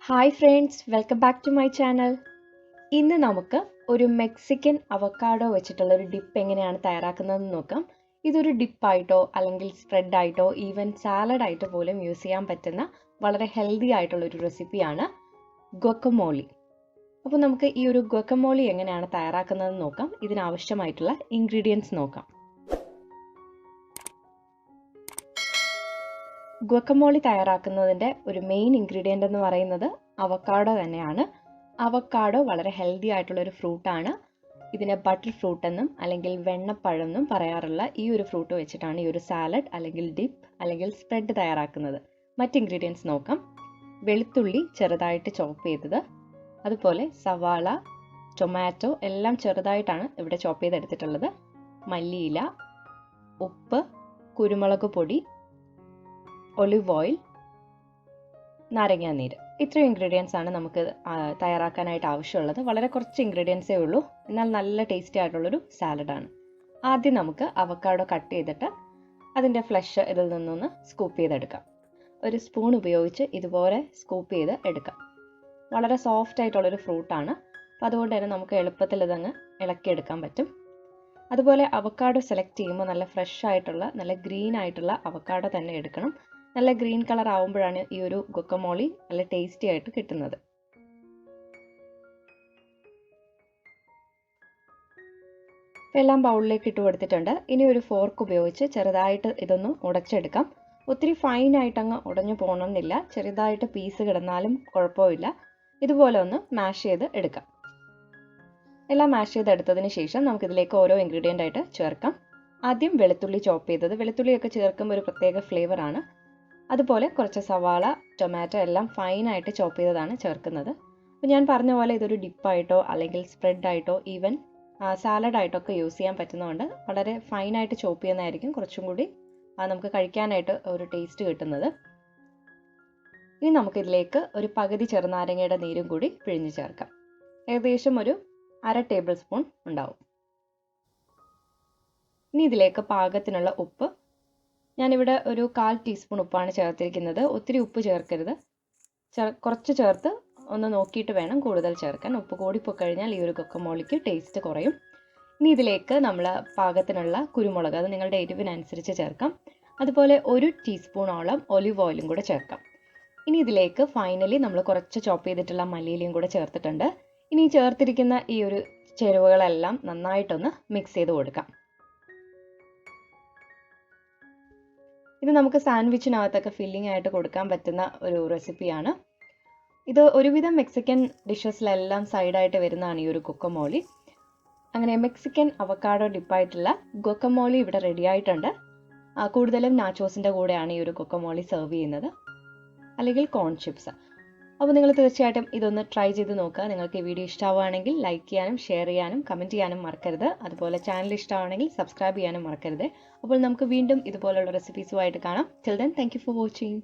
Hi friends, welcome back to my channel. ഇന്ന് നമുക്ക് ഒരു മെക്സിക്കൻ അവക്കാഡോ വെച്ചിട്ടുള്ള ഒരു ഡിപ്പ് എങ്ങനെയാണ് തയ്യാറാക്കുന്നതെന്ന് നോക്കാം. ഇതൊരു ഡിപ്പായിട്ടോ അല്ലെങ്കിൽ സ്പ്രെഡ് ആയിട്ടോ ഈവൻ സാലഡ് ആയിട്ടോ പോലും യൂസ് ചെയ്യാൻ പറ്റുന്ന വളരെ ഹെൽത്തി ആയിട്ടുള്ള ഒരു റെസിപ്പിയാണ് ഗുവക്കമോളി. അപ്പോൾ നമുക്ക് ഈ ഒരു ഗുവക്കമോളി എങ്ങനെയാണ് തയ്യാറാക്കുന്നതെന്ന് നോക്കാം. ഇതിനാവശ്യമായിട്ടുള്ള ഇൻഗ്രീഡിയൻസ് നോക്കാം. ഗുവക്കമോളി തയ്യാറാക്കുന്നതിൻ്റെ ഒരു മെയിൻ ഇൻഗ്രീഡിയൻ്റ് എന്ന് പറയുന്നത് അവക്കാഡോ തന്നെയാണ്. അവക്കാഡോ വളരെ ഹെൽത്തി ആയിട്ടുള്ള ഒരു ഫ്രൂട്ടാണ്. ഇതിനെ ബട്ടർ ഫ്രൂട്ട് എന്നും അല്ലെങ്കിൽ വെണ്ണപ്പഴം എന്നും പറയാറുള്ള ഈ ഒരു ഫ്രൂട്ട് വെച്ചിട്ടാണ് ഈ ഒരു സാലഡ് അല്ലെങ്കിൽ ഡിപ്പ് അല്ലെങ്കിൽ സ്പ്രെഡ് തയ്യാറാക്കുന്നത്. മറ്റ് ഇൻഗ്രീഡിയൻസ് നോക്കാം. വെളുത്തുള്ളി ചെറുതായിട്ട് ചോപ്പ് ചെയ്തത്, അതുപോലെ സവാള, ടൊമാറ്റോ എല്ലാം ചെറുതായിട്ടാണ് ഇവിടെ ചോപ്പ് ചെയ്തെടുത്തിട്ടുള്ളത്, മല്ലിയില, ഉപ്പ്, കുരുമുളക് പൊടി, ഒലിവ് ഓയിൽ, നാരങ്ങാനീര്. ഇത്രയും ഇൻഗ്രീഡിയൻസ് ആണ് നമുക്ക് തയ്യാറാക്കാനായിട്ട് ആവശ്യമുള്ളത്. വളരെ കുറച്ച് ഇൻഗ്രീഡിയൻസേ ഉള്ളൂ, എന്നാൽ നല്ല ടേസ്റ്റി ആയിട്ടുള്ളൊരു സാലഡാണ്. ആദ്യം നമുക്ക് അവക്കാഡോ കട്ട് ചെയ്തിട്ട് അതിൻ്റെ ഫ്ലഷ് ഇതിൽ നിന്നൊന്ന് സ്കൂപ്പ് ചെയ്തെടുക്കാം. ഒരു സ്പൂൺ ഉപയോഗിച്ച് ഇതുപോലെ സ്കൂപ്പ് ചെയ്ത് എടുക്കാം. വളരെ സോഫ്റ്റ് ആയിട്ടുള്ളൊരു ഫ്രൂട്ടാണ്, അപ്പോൾ അതുകൊണ്ട് തന്നെ നമുക്ക് എളുപ്പത്തിൽ ഇതങ്ങ് ഇളക്കിയെടുക്കാൻ പറ്റും. അതുപോലെ അവക്കാഡോ സെലക്ട് ചെയ്യുമ്പോൾ നല്ല ഫ്രഷ് ആയിട്ടുള്ള നല്ല ഗ്രീൻ ആയിട്ടുള്ള അവക്കാഡോ തന്നെ എടുക്കണം. നല്ല ഗ്രീൻ കളർ ആവുമ്പോഴാണ് ഈ ഒരു ഗുവക്കമോളി നല്ല ടേസ്റ്റി ആയിട്ട് കിട്ടുന്നത്. എല്ലാം ബൗളിലേക്ക് ഇട്ട് കൊടുത്തിട്ടുണ്ട്. ഇനി ഒരു ഫോർക്ക് ഉപയോഗിച്ച് ചെറുതായിട്ട് ഇതൊന്ന് ഉടച്ചെടുക്കാം. ഒത്തിരി ഫൈൻ ആയിട്ട് അങ്ങ് ഉടഞ്ഞു പോകണമെന്നില്ല, ചെറുതായിട്ട് പീസ് കിടന്നാലും കുഴപ്പമില്ല. ഇതുപോലെ ഒന്ന് മാഷ് ചെയ്ത് എടുക്കാം. എല്ലാം മാഷ് ചെയ്തെടുത്തതിന് ശേഷം നമുക്കിതിലേക്ക് ഓരോ ഇൻഗ്രീഡിയൻ്റ് ആയിട്ട് ചേർക്കാം. ആദ്യം വെളുത്തുള്ളി ചോപ്പ് ചെയ്തത്. വെളുത്തുള്ളിയൊക്കെ ചേർക്കുമ്പോൾ ഒരു പ്രത്യേക ഫ്ലേവറാണ്. അതുപോലെ കുറച്ച് സവാള, ടൊമാറ്റോ എല്ലാം ഫൈനായിട്ട് ചോപ്പ് ചെയ്തതാണ് ചേർക്കുന്നത്. അപ്പോൾ ഞാൻ പറഞ്ഞ പോലെ ഇതൊരു ഡിപ്പായിട്ടോ അല്ലെങ്കിൽ സ്പ്രെഡായിട്ടോ ഈവൻ സാലഡായിട്ടൊക്കെ യൂസ് ചെയ്യാൻ പറ്റുന്നതുകൊണ്ട് വളരെ ഫൈനായിട്ട് ചോപ്പ് ചെയ്യുന്നതായിരിക്കും കുറച്ചും കൂടി നമുക്ക് കഴിക്കാനായിട്ട് ഒരു ടേസ്റ്റ് കിട്ടുന്നത്. ഇനി നമുക്കിതിലേക്ക് ഒരു പകുതി ചെറുനാരങ്ങയുടെ നീരും കൂടി പിഴിഞ്ഞ് ചേർക്കാം. ഏകദേശം ഒരു 1/2 ടേബിൾ സ്പൂൺ ഉണ്ടാവും. ഇനി ഇതിലേക്ക് പാകത്തിനുള്ള ഉപ്പ്. ഞാനിവിടെ ഒരു 1/4 ടീസ്പൂൺ ഉപ്പാണ് ചേർത്തിരിക്കുന്നത്. ഒത്തിരി ഉപ്പ് ചേർക്കരുത്, കുറച്ച് ചേർത്ത് ഒന്ന് നോക്കിയിട്ട് വേണം കൂടുതൽ ചേർക്കാൻ. ഉപ്പ് കൂടിപ്പോയി കഴിഞ്ഞാൽ ഈ ഒരു ഗുവക്കമോളിക്ക് ടേസ്റ്റ് കുറയും. ഇനി ഇതിലേക്ക് നമ്മൾ പാകത്തിനുള്ള കുരുമുളക്, അത് നിങ്ങളുടെ എരിവിനനുസരിച്ച് ചേർക്കാം. അതുപോലെ 1 ടീസ്പൂണോളം ഒലിവ് ഓയിലും കൂടെ ചേർക്കാം. ഇനി ഇതിലേക്ക് ഫൈനലി നമ്മൾ കുറച്ച് ചോപ്പ് ചെയ്തിട്ടുള്ള മല്ലിയിലയും കൂടെ ചേർത്തിട്ടുണ്ട്. ഇനി ചേർത്തിരിക്കുന്ന ഈ ഒരു ചേരുവകളെല്ലാം നന്നായിട്ടൊന്ന് മിക്സ് ചെയ്ത് കൊടുക്കാം. ഇത് നമുക്ക് സാൻഡ്വിച്ചിനകത്തൊക്കെ ഫില്ലിംഗ് ആയിട്ട് കൊടുക്കാൻ പറ്റുന്ന ഒരു റെസിപ്പിയാണ്. ഇത് ഒരുവിധം മെക്സിക്കൻ ഡിഷസിലെല്ലാം സൈഡായിട്ട് വരുന്നതാണ് ഈ ഒരു ഗുവക്കമോളി. അങ്ങനെ മെക്സിക്കൻ അവക്കാഡോ ഡിപ്പായിട്ടുള്ള ഗുവക്കമോളി ഇവിടെ റെഡി ആയിട്ടുണ്ട്. കൂടുതലും നാച്ചോസിൻ്റെ കൂടെയാണ് ഈ ഒരു ഗുവക്കമോളി സെർവ് ചെയ്യുന്നത്, അല്ലെങ്കിൽ കോൺ ചിപ്സ്. അപ്പോൾ നിങ്ങൾ തീർച്ചയായിട്ടും ഇതൊന്ന് ട്രൈ ചെയ്ത് നോക്കുക. നിങ്ങൾക്ക് ഈ വീഡിയോ ഇഷ്ടമാവുകയാണെങ്കിൽ ലൈക്ക് ചെയ്യാനും ഷെയർ ചെയ്യാനും കമൻറ്റ് ചെയ്യാനും മറക്കരുത്. അതുപോലെ ചാനൽ ഇഷ്ടമാണെങ്കിൽ സബ്സ്ക്രൈബ് ചെയ്യാനും മറക്കരുത്. അപ്പോൾ നമുക്ക് വീണ്ടും ഇതുപോലുള്ള റെസിപ്പീസുമായിട്ട് കാണാം. Till then, thank you for watching.